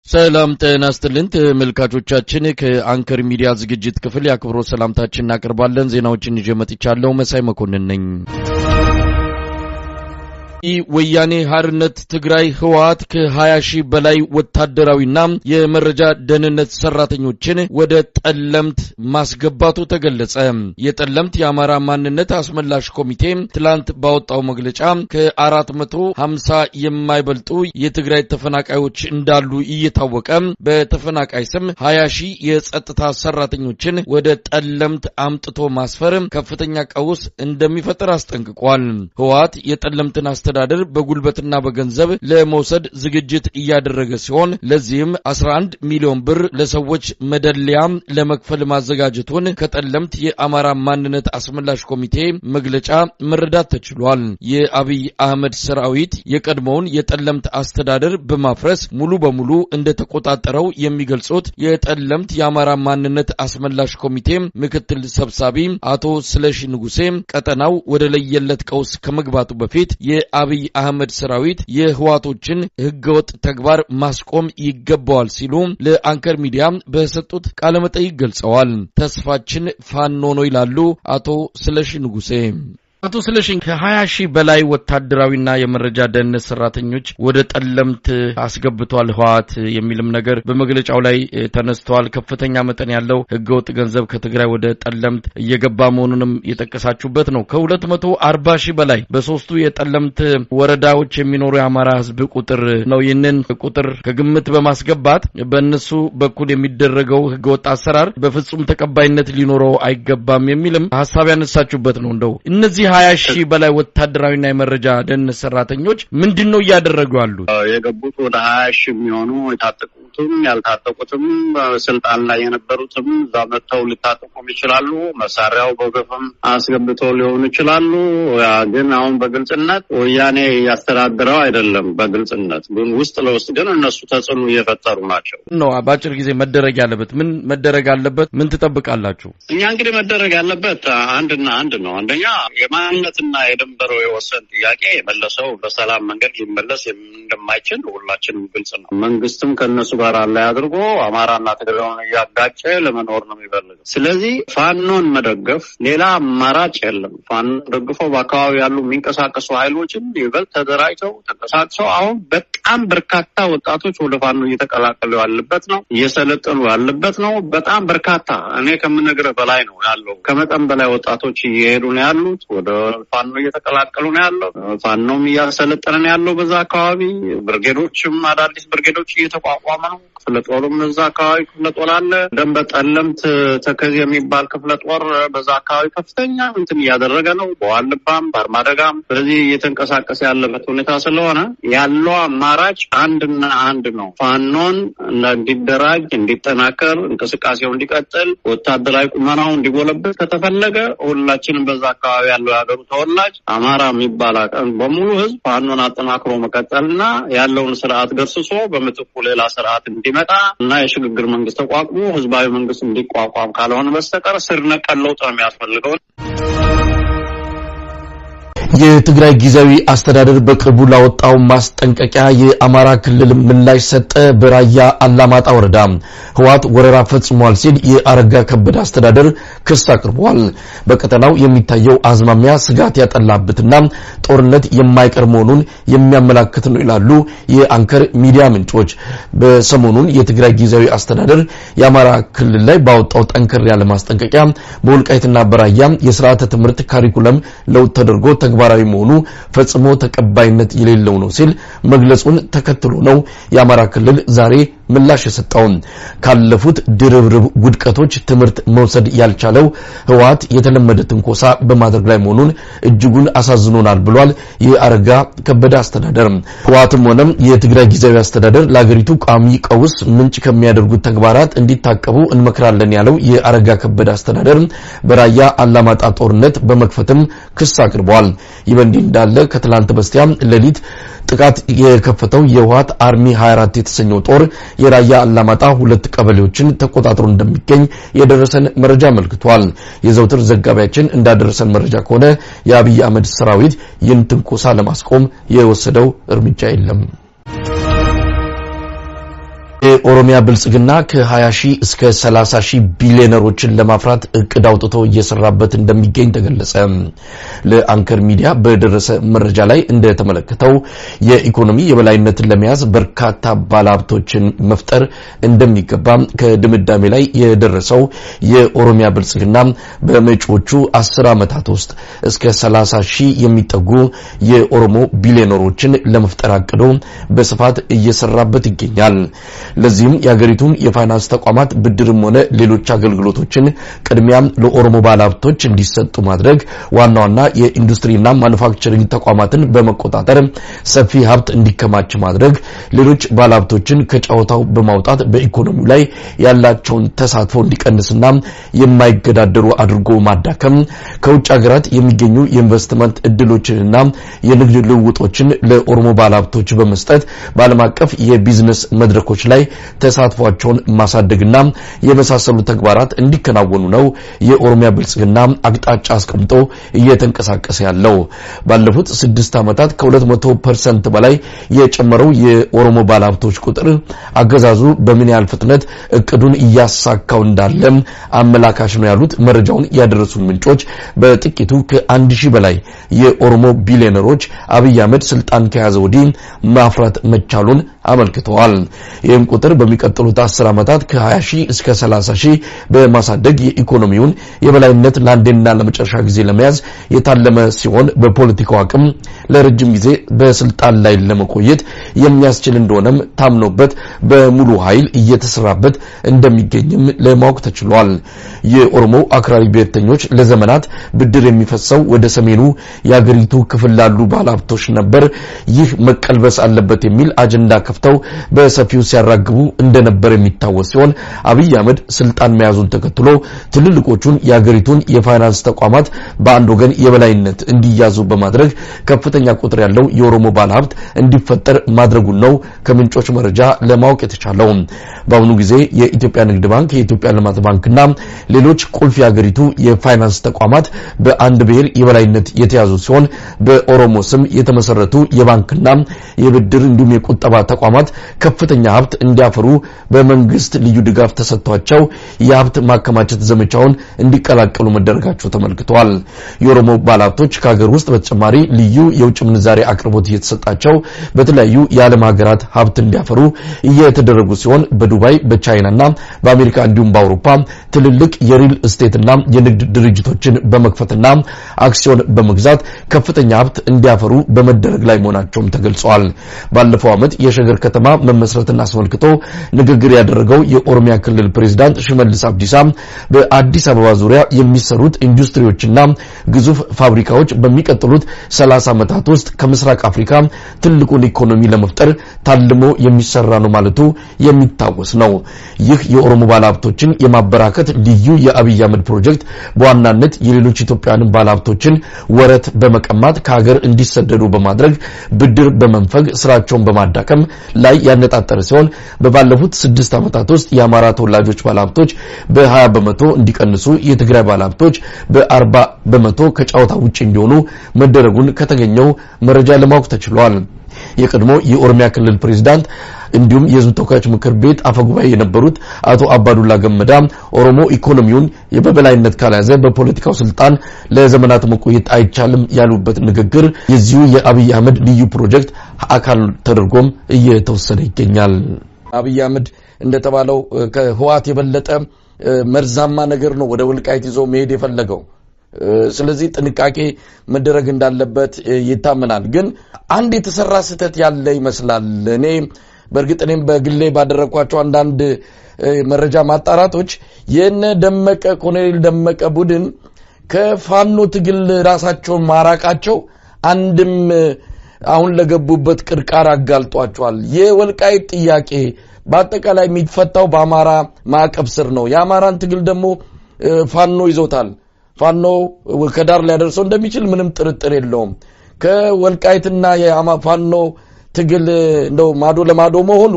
ሰላም ጤና ይስጥልን ተመልካቾቻችን ከአንከር ሚዲያ ዝግጅት ክፍል ያክብሮ ሰላምታችንን እናቀርባለን። ዜናዎችን ይዤ መጥቻለሁ። መሳይ መኮንን ነኝ። ወያኔ ሓርነት ትግራይ ህወሓት ከ20,000 በላይ ወታደራዊና የመረጃ ደህንነት ሰራተኞችን ወደ ጠለምት ማስገባቱ ተገለጸ። የጠለምት የአማራ ማንነት አስመላሽ ኮሚቴ ትላንት ባወጣው መግለጫ ከ450 የማይበልጡ የትግራይ ተፈናቃዮች እንዳሉ እየታወቀ በተፈናቃይ ስም 20,000 የጸጥታ ሰራተኞችን ወደ ጠለምት አምጥቶ ማስፈር ከፍተኛ ቀውስ እንደሚፈጠር አስጠንቅቋል። ህወሓት የጠለምትን አስተዳደር በጉልበትና በገንዘብ ለመውሰድ ዝግጅት እያደረገ ሲሆን ለዚህም 11 ሚሊዮን ብር ለሰዎች መደለያ ለመክፈል ማዘጋጀቱን ከጠለምት የአማራ ማንነት አስመላሽ ኮሚቴ መግለጫ መረዳት ተችሏል። የአብይ አህመድ ሰራዊት የቀድሞውን የጠለምት አስተዳደር በማፍረስ ሙሉ በሙሉ እንደተቆጣጠረው የሚገልጹት የጠለምት የአማራ ማንነት አስመላሽ ኮሚቴ ምክትል ሰብሳቢ አቶ ስለሺ ንጉሴ ቀጠናው ወደ ለየለት ቀውስ ከመግባቱ በፊት የአብይ አህመድ ሰራዊት የህዋቶችን ህገወጥ ተግባር ማስቆም ይገባዋል ሲሉ ለአንከር ሚዲያ በሰጡት ቃለ መጠይቅ ገልጸዋል። ተስፋችን ፋኖ ነው ይላሉ አቶ ስለሺ ንጉሴ። አቶ ስለሺ ከ20,000 በላይ ወታደራዊና የመረጃ ደህንነት ሰራተኞች ወደ ጠለምት አስገብቷል ህወሓት የሚልም ነገር በመግለጫው ላይ ተነስተዋል። ከፍተኛ መጠን ያለው ህገወጥ ገንዘብ ከትግራይ ወደ ጠለምት እየገባ መሆኑንም የጠቀሳችሁበት ነው። ከ240,000 በላይ በሶስቱ የጠለምት ወረዳዎች የሚኖሩ የአማራ ህዝብ ቁጥር ነው። ይህንን ቁጥር ከግምት በማስገባት በእነሱ በኩል የሚደረገው ህገወጥ አሰራር በፍጹም ተቀባይነት ሊኖረው አይገባም የሚልም ሐሳብ ያነሳችሁበት ነው። እንደው እነዚህ 20,000 በላይ ወታደራዊና የመረጃ ደህንነት ሰራተኞች ምንድነው ያደረጉ ያሉት? የገቡት ወደ 20,000 የሚሆኑ የታጠቁትም ያልታጠቁትም ስልጣን ላይ የነበሩትም ዛመተው ሊታጠቁም ይችላሉ። መሳሪያው በገፈም አስገብተው ሊሆኑ ይችላሉ። ግን አሁን በግልጽነት ወያኔ ያስተዳድረው አይደለም። በግልጽነት ግን ውስጥ ለውስጥ ግን እነሱ ተጽዕኖ እየፈጠሩ ናቸው ነው። ባጭር ጊዜ መደረግ ያለበት ምን መደረግ አለበት? ምን ትጠብቃላችሁ? እኛ እንግዲህ መደረግ ያለበት አንድና አንድ ነው። አንደኛ የማንነትና የድንበር የወሰን ጥያቄ መለሰው በሰላም መንገድ ሊመለስ እንደማይችል ሁላችንም ግልጽ ነው። መንግስትም ከነሱ ጋር ላይ አድርጎ አማራና ትግራይን እያጋጨ ለመኖር ነው የሚፈልገው። ስለዚህ ፋኖን መደገፍ ሌላ አማራጭ የለም። ፋኖን ደግፈው በአካባቢ ያሉ የሚንቀሳቀሱ ኃይሎችን ይበልጥ ተደራጅተው ተንቀሳቅሰው አሁን በጣም በርካታ ወጣቶች ወደ ፋኖ እየተቀላቀሉ ያለበት ነው፣ እየሰለጠኑ ያለበት ነው። በጣም በርካታ እኔ ከምነግርህ በላይ ነው ያለው። ከመጠን በላይ ወጣቶች እየሄዱ ነው ያሉት፣ ወደ ፋኖ እየተቀላቀሉ ነው ያለው። ፋኖም እያሰለጠነ ነው ያለው በዛ አካባቢ። ብርጌዶችም አዳዲስ ብርጌዶች እየተቋቋመ ነው። ክፍለ ጦርም እዛ አካባቢ ክፍለ ጦር አለ። ደንበ ጠለምት ተከዝ የሚባል ክፍለ ጦር በዛ አካባቢ ከፍተኛ እንትን እያደረገ ነው፣ በዋልባም በአርማደጋም። ስለዚህ እየተንቀሳቀሰ ያለበት ሁኔታ ስለሆነ ያለው አማራጭ አንድና አንድ ነው። ፋኖን እንዲደራጅ፣ እንዲጠናከር፣ እንቅስቃሴው እንዲቀጥል፣ ወታደራዊ ቁመናው እንዲጎለበት ከተፈለገ ሁላችንም በዛ አካባቢ ያለው ያገሩ ተወላጅ አማራ የሚባል አቀን በሙሉ ህዝብ ፋኖን አጠናክሮ መቀጠልና ያለውን ስርዓት ገርስሶ በመጥፎ ሌላ ስርዓት እንዲመጣ እና የሽግግር መንግስት ተቋቁሞ ህዝባዊ መንግስት እንዲቋቋም ካልሆነ በስተቀር ስር ነቀል ለውጥ ነው የሚያስፈልገው። የትግራይ ጊዜያዊ አስተዳደር በቅርቡ ላወጣው ማስጠንቀቂያ የአማራ ክልል ምላሽ ሰጠ። በራያ አላማጣ ወረዳ ህወሓት ወረራ ፈጽሟል ሲል የአረጋ ከበደ አስተዳደር ክስ አቅርቧል። በቀጠናው የሚታየው አዝማሚያ ስጋት ያጠላበትና ጦርነት የማይቀር መሆኑን የሚያመላክት ነው ይላሉ የአንከር ሚዲያ ምንጮች። በሰሞኑን የትግራይ ጊዜያዊ አስተዳደር የአማራ ክልል ላይ ባወጣው ጠንከር ያለ ማስጠንቀቂያ በወልቃይትና በራያ የሥርዓተ ትምህርት ካሪኩለም ለውጥ ተደርጎ ተግባራዊ መሆኑ ፈጽሞ ተቀባይነት የሌለው ነው ሲል መግለጹን ተከትሎ ነው የአማራ ክልል ዛሬ ምላሽ የሰጠው። ካለፉት ድርብርብ ውድቀቶች ትምህርት መውሰድ ያልቻለው ህወሓት የተለመደ ትንኮሳ በማድረግ ላይ መሆኑን እጅጉን አሳዝኖናል ብሏል የአረጋ ከበደ አስተዳደር። ህወሓትም ሆነ የትግራይ ጊዜያዊ አስተዳደር ለሀገሪቱ ቋሚ ቀውስ ምንጭ ከሚያደርጉት ተግባራት እንዲታቀቡ እንመክራለን ያለው የአረጋ ከበደ አስተዳደር በራያ አላማጣ ጦርነት በመክፈትም ክስ አቅርቧል። ይህ በእንዲህ እንዳለ ከትላንት በስቲያ ሌሊት ጥቃት የከፈተው የህወሓት አርሚ 24 የተሰኘው ጦር የራያ አላማጣ 2 ቀበሌዎችን ተቆጣጥሮ እንደሚገኝ የደረሰን መረጃ መልክቷል። የዘውትር ዘጋቢያችን እንዳደረሰን መረጃ ከሆነ የአብይ አህመድ ሰራዊት ይህን ትንኮሳ ለማስቆም የወሰደው እርምጃ የለም። የኦሮሚያ ብልጽግና ከ20 ሺህ እስከ 30 ሺህ ቢሊዮነሮችን ለማፍራት እቅድ አውጥቶ እየሰራበት እንደሚገኝ ተገለጸ። ለአንከር ሚዲያ በደረሰ መረጃ ላይ እንደተመለከተው የኢኮኖሚ የበላይነትን ለመያዝ በርካታ ባለሀብቶችን መፍጠር እንደሚገባ ከድምዳሜ ላይ የደረሰው የኦሮሚያ ብልጽግና በመጪዎቹ 10 ዓመታት ውስጥ እስከ 30 ሺህ የሚጠጉ የኦሮሞ ቢሊዮነሮችን ለመፍጠር አቅዶ በስፋት እየሰራበት ይገኛል። ለዚህም የሀገሪቱን የፋይናንስ ተቋማት ብድርም ሆነ ሌሎች አገልግሎቶችን ቅድሚያ ለኦሮሞ ባለሀብቶች እንዲሰጡ ማድረግ፣ ዋና ዋና የኢንዱስትሪና ማኑፋክቸሪንግ ተቋማትን በመቆጣጠር ሰፊ ሀብት እንዲከማች ማድረግ፣ ሌሎች ባለሀብቶችን ከጫወታው በማውጣት በኢኮኖሚው ላይ ያላቸውን ተሳትፎ እንዲቀንስና የማይገዳደሩ አድርጎ ማዳከም፣ ከውጭ ሀገራት የሚገኙ የኢንቨስትመንት እድሎችንና የንግድ ልውውጦችን ለኦሮሞ ባለሀብቶች በመስጠት በዓለም አቀፍ የቢዝነስ መድረኮች ላይ ተሳትፏቸውን ማሳደግና የመሳሰሉ ተግባራት እንዲከናወኑ ነው የኦሮሚያ ብልጽግና አቅጣጫ አስቀምጦ እየተንቀሳቀሰ ያለው። ባለፉት 6 ዓመታት ከ200% በላይ የጨመረው የኦሮሞ ባለሀብቶች ቁጥር አገዛዙ በምን ያህል ፍጥነት እቅዱን እያሳካው እንዳለ አመላካሽ ነው ያሉት መረጃውን ያደረሱን ምንጮች በጥቂቱ ከ1000 በላይ የኦሮሞ ቢሊዮነሮች አብይ አህመድ ስልጣን ከያዘ ወዲህ ማፍራት መቻሉን አመልክተዋል። ይህም ቁጥር በሚቀጥሉት 10 ዓመታት ከ20 ሺህ እስከ 30 ሺህ በማሳደግ የኢኮኖሚውን የበላይነት ለአንዴና ለመጨረሻ ጊዜ ለመያዝ የታለመ ሲሆን በፖለቲካው አቅም ለረጅም ጊዜ በስልጣን ላይ ለመቆየት የሚያስችል እንደሆነም ታምኖበት በሙሉ ኃይል እየተሰራበት እንደሚገኝም ለማወቅ ተችሏል። የኦሮሞ አክራሪ ብሔርተኞች ለዘመናት ብድር የሚፈሰው ወደ ሰሜኑ የሀገሪቱ ክፍል ላሉ ባለሀብቶች ነበር። ይህ መቀልበስ አለበት የሚል አጀንዳ ከፍተው በሰፊው ሲያራግቡ እንደነበር የሚታወስ ሲሆን አብይ አህመድ ስልጣን መያዙን ተከትሎ ትልልቆቹን የሀገሪቱን የፋይናንስ ተቋማት በአንድ ወገን የበላይነት እንዲያዙ በማድረግ ከፍተኛ ቁጥር ያለው የኦሮሞ ባለሀብት እንዲፈጠር ማድረጉን ነው ከምንጮች መረጃ ለማወቅ የተቻለው። በአሁኑ ጊዜ የኢትዮጵያ ንግድ ባንክ፣ የኢትዮጵያ ልማት ባንክና ሌሎች ቁልፍ የሀገሪቱ የፋይናንስ ተቋማት በአንድ ብሔር የበላይነት የተያዙ ሲሆን በኦሮሞ ስም የተመሰረቱ የባንክና የብድር እንዲሁም የቁጠባ ተቋማት ከፍተኛ ሀብት እንዲያፈሩ በመንግስት ልዩ ድጋፍ ተሰጥቷቸው የሀብት ማከማቸት ዘመቻውን እንዲቀላቀሉ መደረጋቸው ተመልክቷል። የኦሮሞ ባለሀብቶች ከሀገር ውስጥ በተጨማሪ ልዩ የውጭ ምንዛሬ አቅርቦት እየተሰጣቸው በተለያዩ የዓለም ሀገራት ሀብት እንዲያፈሩ እየተደረጉ ሲሆን በዱባይ፣ በቻይናና በአሜሪካ እንዲሁም በአውሮፓ ትልልቅ የሪል ስቴትና የንግድ ድርጅቶችን በመክፈትና አክሲዮን በመግዛት ከፍተኛ ሀብት እንዲያፈሩ በመደረግ ላይ መሆናቸውም ተገልጿል። ባለፈው ዓመት የሸገር ከተማ መመስረትን አስመልክቶ ንግግር ያደረገው የኦሮሚያ ክልል ፕሬዝዳንት ሽመልስ አብዲሳ በአዲስ አበባ ዙሪያ የሚሰሩት ኢንዱስትሪዎችና ግዙፍ ፋብሪካዎች በሚቀጥሉት 30 ዓመታት ውስጥ ከምስራቅ አፍሪካ ትልቁን ኢኮኖሚ ለመፍጠር ታልሞ የሚሰራ ነው ማለቱ የሚታወስ ነው። ይህ የኦሮሞ ባለሀብቶችን የማበራከት ልዩ የአብይ አህመድ ፕሮጀክት በዋናነት የሌሎች ኢትዮጵያውያን ባለሀብቶችን ወረት በመቀማት ከሀገር እንዲሰደዱ በማድረግ ብድር በመንፈግ ስራቸውን በማዳከም ላይ ያነጣጠረ ሲሆን በባለፉት 6 ዓመታት ውስጥ የአማራ ተወላጆች ባለሀብቶች በ20 በመቶ እንዲቀንሱ፣ የትግራይ ባለሀብቶች በ40 በመቶ ከጫወታ ውጪ እንዲሆኑ መደረጉን ከተገኘው መረጃ ለማወቅ ተችሏል። የቀድሞ የኦሮሚያ ክልል ፕሬዝዳንት እንዲሁም የሕዝብ ተወካዮች ምክር ቤት አፈጉባኤ የነበሩት አቶ አባዱላ ገመዳ ኦሮሞ ኢኮኖሚውን የበላይነት ካልያዘ በፖለቲካው ስልጣን ለዘመናት መቆየት አይቻልም ያሉበት ንግግር የዚሁ የአብይ አህመድ ልዩ ፕሮጀክት አካል ተደርጎም እየተወሰደ ይገኛል። አብይ አህመድ እንደተባለው ከህዋት የበለጠ መርዛማ ነገር ነው ወደ ወልቃይት ይዞ መሄድ የፈለገው። ስለዚህ ጥንቃቄ መደረግ እንዳለበት ይታመናል። ግን አንድ የተሰራ ስህተት ያለ ይመስላል። በእርግጥ እኔም በግሌ ባደረኳቸው አንዳንድ መረጃ ማጣራቶች የነ ደመቀ ኮሎኔል ደመቀ ቡድን ከፋኖ ትግል ራሳቸውን ማራቃቸው አንድም አሁን ለገቡበት ቅርቃር አጋልጧቸዋል። የወልቃይት ጥያቄ በአጠቃላይ የሚፈታው በአማራ ማዕቀብ ስር ነው። የአማራን ትግል ደግሞ ፋኖ ይዞታል። ፋኖ ከዳር ሊያደርሰው እንደሚችል ምንም ጥርጥር የለውም። ከወልቃይትና የፋኖ ትግል እንደው ማዶ ለማዶ መሆኑ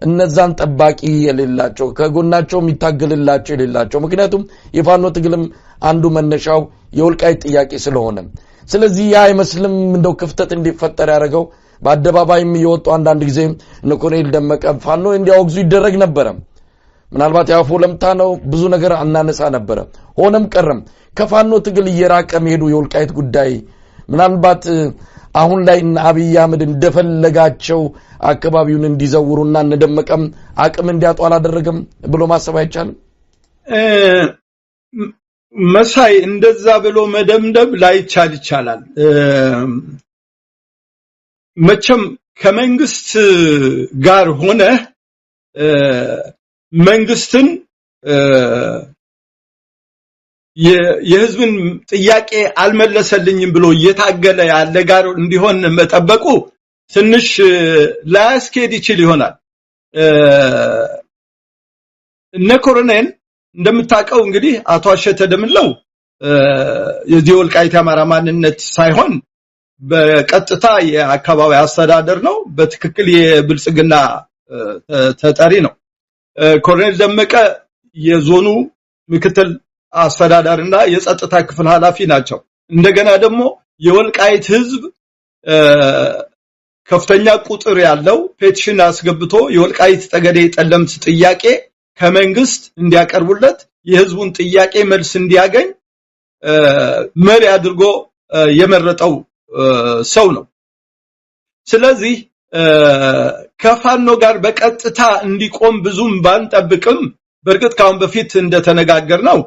እነዛን ጠባቂ የሌላቸው ከጎናቸው የሚታገልላቸው የሌላቸው፣ ምክንያቱም የፋኖ ትግልም አንዱ መነሻው የወልቃይት ጥያቄ ስለሆነ፣ ስለዚህ ያ አይመስልም እንደው ክፍተት እንዲፈጠር ያደረገው በአደባባይም እየወጡ አንዳንድ ጊዜ ኮሎኔል ደመቀ ፋኖ እንዲያወግዙ ይደረግ ነበር። ምናልባት ያው ፎለምታ ነው ብዙ ነገር አናነሳ ነበር። ሆነም ቀረም ከፋኖ ትግል እየራቀ መሄዱ የወልቃይት ጉዳይ ምናልባት አሁን ላይ አብይ አህመድ እንደፈለጋቸው አካባቢውን እንዲዘውሩና እንደደመቀም አቅም እንዲያጡ አላደረገም ብሎ ማሰብ አይቻልም። መሳይ እንደዛ ብሎ መደምደም ላይቻል ይችላል። መቼም ከመንግስት ጋር ሆነ መንግስትን የህዝብን ጥያቄ አልመለሰልኝም ብሎ እየታገለ ያለ ጋር እንዲሆን መጠበቁ ትንሽ ላስኬድ ይችል ይሆናል። እነ ኮሎኔል እንደምታውቀው እንግዲህ አቶ አሸተ ደምለው የዚህ ወልቃይት አማራ ማንነት ሳይሆን በቀጥታ የአካባቢ አስተዳደር ነው። በትክክል የብልጽግና ተጠሪ ነው። ኮሎኔል ደመቀ የዞኑ ምክትል አስተዳዳሪና የጸጥታ ክፍል ኃላፊ ናቸው። እንደገና ደግሞ የወልቃይት ህዝብ ከፍተኛ ቁጥር ያለው ፔቲሽን አስገብቶ የወልቃይት ጠገዴ ጠለምት ጥያቄ ከመንግስት እንዲያቀርቡለት የህዝቡን ጥያቄ መልስ እንዲያገኝ መሪ አድርጎ የመረጠው ሰው ነው። ስለዚህ ከፋኖ ጋር በቀጥታ እንዲቆም ብዙም ባንጠብቅም በርግጥ ካሁን በፊት እንደተነጋገርነው